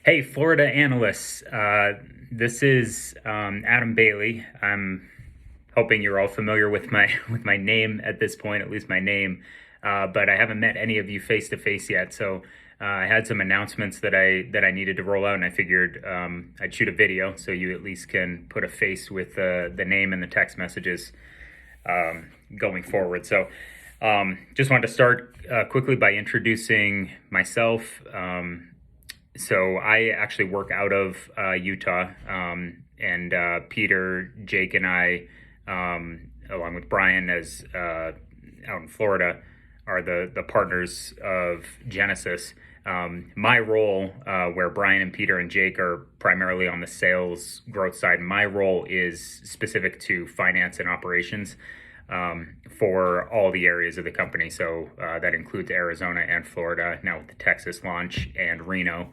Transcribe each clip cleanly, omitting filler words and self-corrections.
Hey, Florida analysts. This is Adam Bailey. I'm hoping you're all familiar with my with my name at this point, at least my name. But I haven't met any of you face to face yet. So I had some announcements that I needed to roll out, and I figured I'd shoot a video so you at least can put a face with the name and the text messages going forward. So just wanted to start quickly by introducing myself. So I actually work out of Utah, and Peter, Jake, and I, along with Brian, as out in Florida, are the partners of Genesis. My role, where Brian and Peter and Jake are primarily on the sales growth side, my role is specific to finance and operations for all the areas of the company. So that includes Arizona and Florida, now with the Texas launch, and Reno.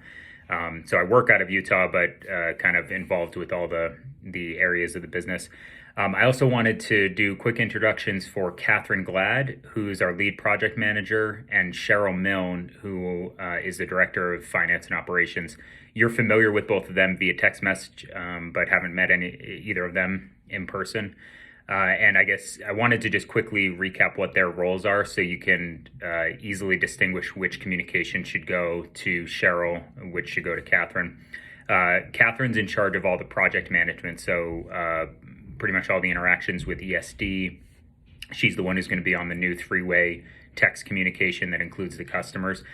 So I work out of Utah, but kind of involved with all the areas of the business. I also wanted to do quick introductions for Catherine Glad, who's our lead project manager, and Cheryl Milne, who is the director of finance and operations. You're familiar with both of them via text message, but haven't met either of them in person. And I guess I wanted to just quickly recap what their roles are so you can easily distinguish which communication should go to Cheryl, which should go to Catherine. Catherine's in charge of all the project management, so pretty much all the interactions with ESD. She's the one who's going to be on the new three-way text communication that includes the customers.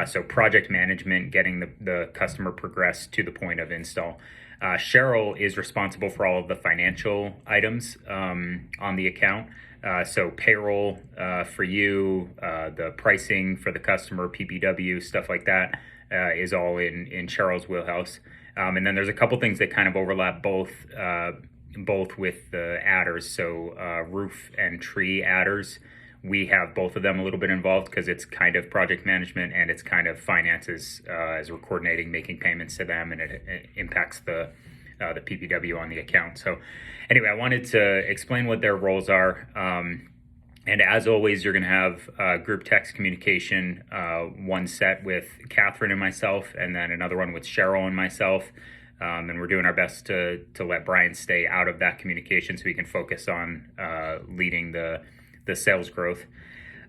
So project management, getting the customer progressed to the point of install. Cheryl is responsible for all of the financial items on the account. So payroll for you, the pricing for the customer, PPW, stuff like that is all in Cheryl's wheelhouse. And then there's a couple things that kind of overlap both with the adders. So roof and tree adders, we have both of them a little bit involved because it's kind of project management and it's kind of finances as we're coordinating, making payments to them, and it impacts the PPW on the account. So anyway, I wanted to explain what their roles are. And as always, you're going to have group text communication, one set with Catherine and myself, and then another one with Cheryl and myself. And we're doing our best to let Brian stay out of that communication so we can focus on leading the sales growth.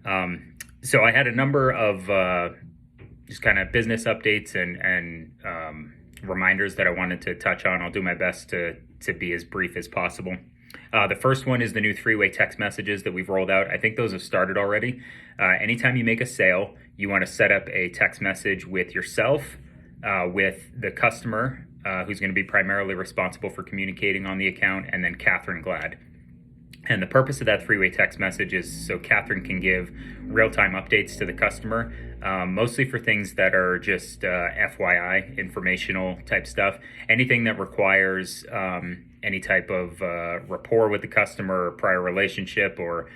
So I had a number of just kind of business updates and reminders that I wanted to touch on. I'll do my best to be as brief as possible. The first one is the new three-way text messages that we've rolled out. I think those have started already. Anytime you make a sale, you want to set up a text message with yourself, with the customer, who's going to be primarily responsible for communicating on the account, and then Catherine Glad. And the purpose of that three-way text message is so Catherine can give real-time updates to the customer, mostly for things that are just FYI, informational type stuff. Anything that requires any type of rapport with the customer, or prior relationship, or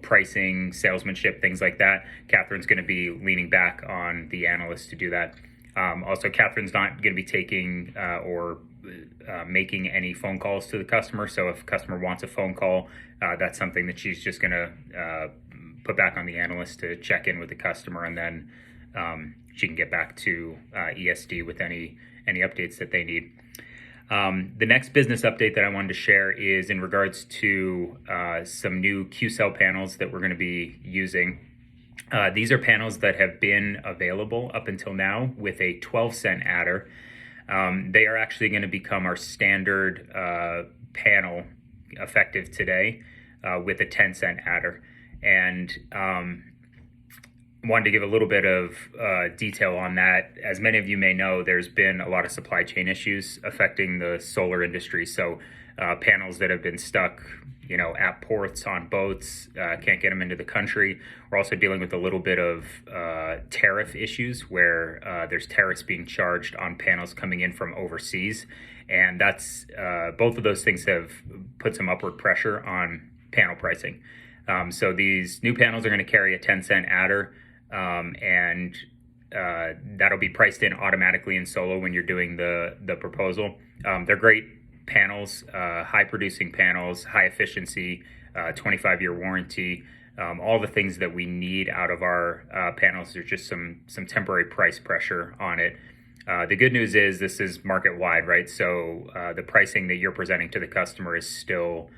pricing, salesmanship, things like that. Catherine's going to be leaning back on the analysts to do that. Also, Catherine's not going to be taking or making any phone calls to the customer. So if a customer wants a phone call, that's something that she's just going to put back on the analyst to check in with the customer, and then she can get back to ESD with any updates that they need. The next business update that I wanted to share is in regards to some new Q-cell panels that we're going to be using. These are panels that have been available up until now with a 12-cent adder. They are actually going to become our standard panel effective today with a 10-cent adder. And wanted to give a little bit of detail on that. As many of you may know, there's been a lot of supply chain issues affecting the solar industry. So panels that have been stuck at ports, on boats, can't get them into the country. We're also dealing with a little bit of tariff issues where there's tariffs being charged on panels coming in from overseas. And that's both of those things have put some upward pressure on panel pricing. So these new panels are going to carry a 10-cent adder, and that'll be priced in automatically in Solo when you're doing the proposal. They're great panels, high producing panels, high efficiency, 25-year warranty, all the things that we need out of our panels. There's just some temporary price pressure on it. The good news is this is market wide, right? So the pricing that you're presenting to the customer is still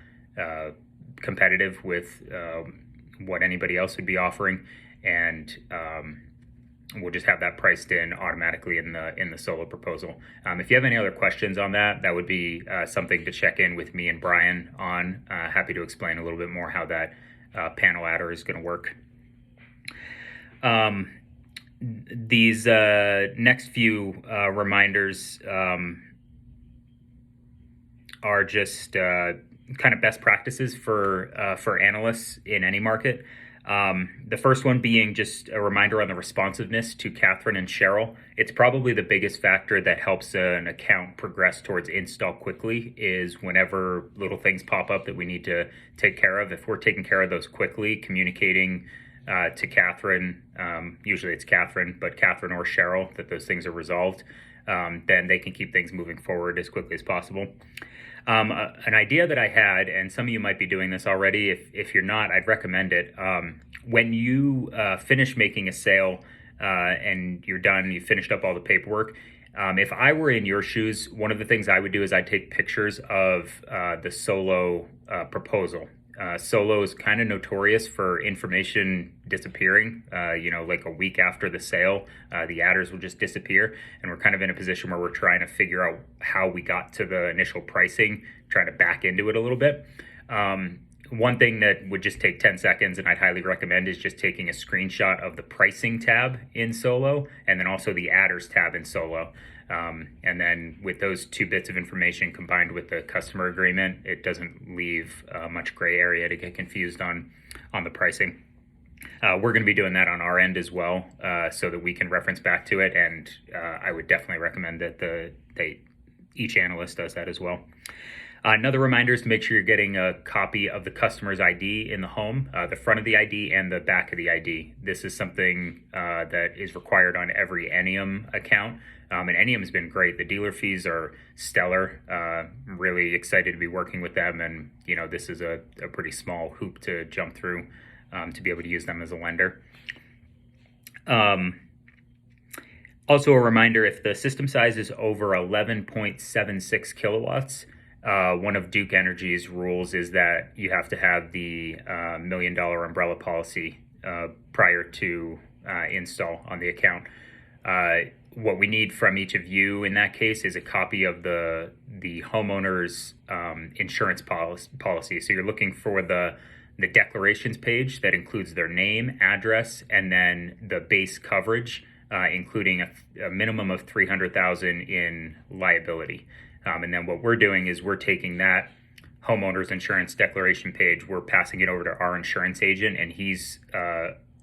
competitive with what anybody else would be offering, and we'll just have that priced in automatically in the solo proposal. If you have any other questions on that, that would be something to check in with me and Brian on. Happy to explain a little bit more how that panel adder is going to work. These next few reminders are just kind of best practices for analysts in any market. The first one being just a reminder on the responsiveness to Catherine and Cheryl. It's probably the biggest factor that helps an account progress towards install quickly is whenever little things pop up that we need to take care of. If we're taking care of those quickly, communicating to Catherine, usually it's Catherine, but Catherine or Cheryl, that those things are resolved, then they can keep things moving forward as quickly as possible. An idea that I had, and some of you might be doing this already, if you're not, I'd recommend it. When you finish making a sale and you're done, you finished up all the paperwork, if I were in your shoes, one of the things I would do is I'd take pictures of the solo proposal. Solo is kind of notorious for information disappearing. Like a week after the sale, the adders will just disappear, and we're kind of in a position where we're trying to figure out how we got to the initial pricing, trying to back into it a little bit. One thing that would just take 10 seconds and I'd highly recommend is just taking a screenshot of the pricing tab in Solo and then also the adders tab in Solo. And then with those two bits of information combined with the customer agreement, it doesn't leave much gray area to get confused on the pricing. We're going to be doing that on our end as well, so that we can reference back to it. And I would definitely recommend that each analyst does that as well. Another reminder is to make sure you're getting a copy of the customer's ID in the home, the front of the ID and the back of the ID. This is something that is required on every Enneum account. And Enneum has been great. The dealer fees are stellar. Really excited to be working with them. And, this is a pretty small hoop to jump through to be able to use them as a lender. Also a reminder, if the system size is over 11.76 kilowatts, one of Duke Energy's rules is that you have to have the $1 million umbrella policy prior to install on the account. What we need from each of you in that case is a copy of the homeowner's insurance policy. So you're looking for the declarations page that includes their name, address, and then the base coverage, including a minimum of $300,000 in liability. And then what we're doing is we're taking that homeowner's insurance declaration page, we're passing it over to our insurance agent, and he's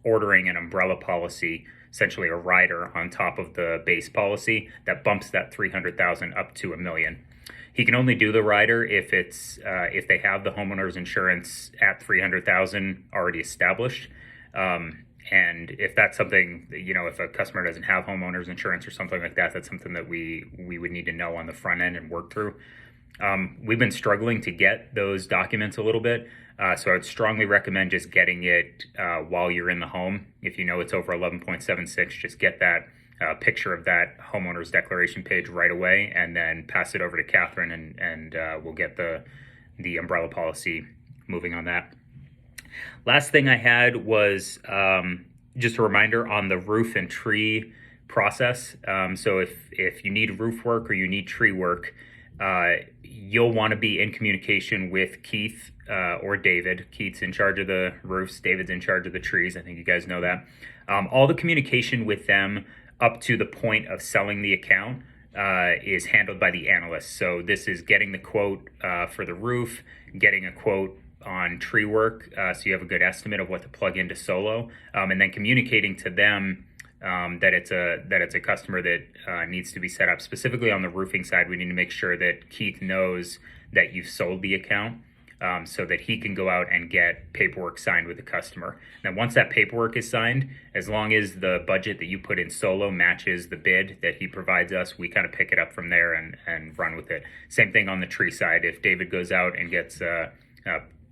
ordering an umbrella policy, essentially a rider on top of the base policy that bumps that $300,000 up to $1 million. He can only do the rider if if they have the homeowner's insurance at $300,000 already established. And if that's something, if a customer doesn't have homeowner's insurance or something like that, that's something that we would need to know on the front end and work through. We've been struggling to get those documents a little bit. So I would strongly recommend just getting it while you're in the home. If you know it's over 11.76, just get that picture of that homeowner's declaration page right away and then pass it over to Catherine and we'll get the umbrella policy moving on that. Last thing I had was just a reminder on the roof and tree process. So if you need roof work or you need tree work, you'll want to be in communication with Keith or David. Keith's in charge of the roofs, David's in charge of the trees. I think you guys know that. All the communication with them up to the point of selling the account is handled by the analyst. So this is getting the quote for the roof, getting a quote on tree work, so you have a good estimate of what to plug into Solo, and then communicating to them that it's a customer that needs to be set up. Specifically on the roofing side, we need to make sure that Keith knows that you've sold the account, so that he can go out and get paperwork signed with the customer. Now, once that paperwork is signed, as long as the budget that you put in Solo matches the bid that he provides us, we kind of pick it up from there and run with it. Same thing on the tree side. If David goes out and gets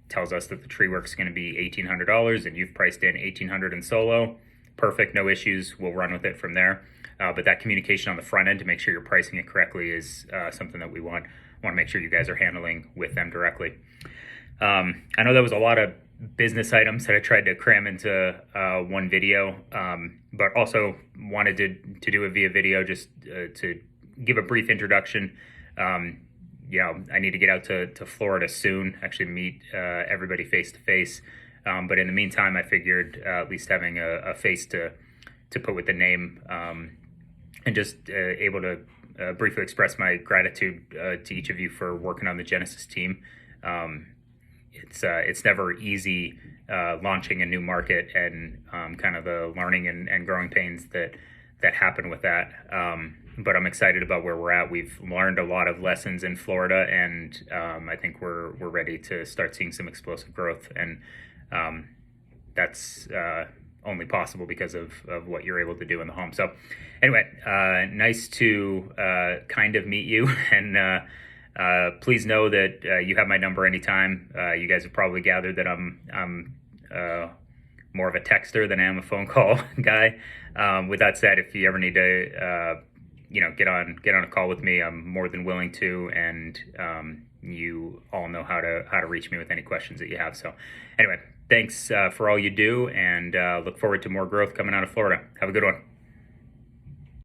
tells us that the tree work's going to be $1,800 and you've priced in $1,800 in Solo, perfect, no issues, we'll run with it from there. But that communication on the front end to make sure you're pricing it correctly is something that we want to make sure you guys are handling with them directly. I know that was a lot of business items that I tried to cram into one video, but also wanted to do it via video just to give a brief introduction. I need to get out to Florida soon, actually meet everybody face to face. But in the meantime, I figured at least having a face to put with the name, and just able to briefly express my gratitude to each of you for working on the Genesis team. It's never easy launching a new market and kind of the learning and growing pains that happen with that. But I'm excited about where we're at. We've learned a lot of lessons in Florida, and I think we're ready to start seeing some explosive growth. And that's only possible because of what you're able to do in the home. So anyway, nice to kind of meet you, and please know that you have my number anytime. You guys have probably gathered that I'm more of a texter than I am a phone call guy. With that said, if you ever need to get on a call with me, I'm more than willing to, and you all know how to reach me with any questions that you have. So anyway, thanks for all you do, and look forward to more growth coming out of Florida. Have a good one.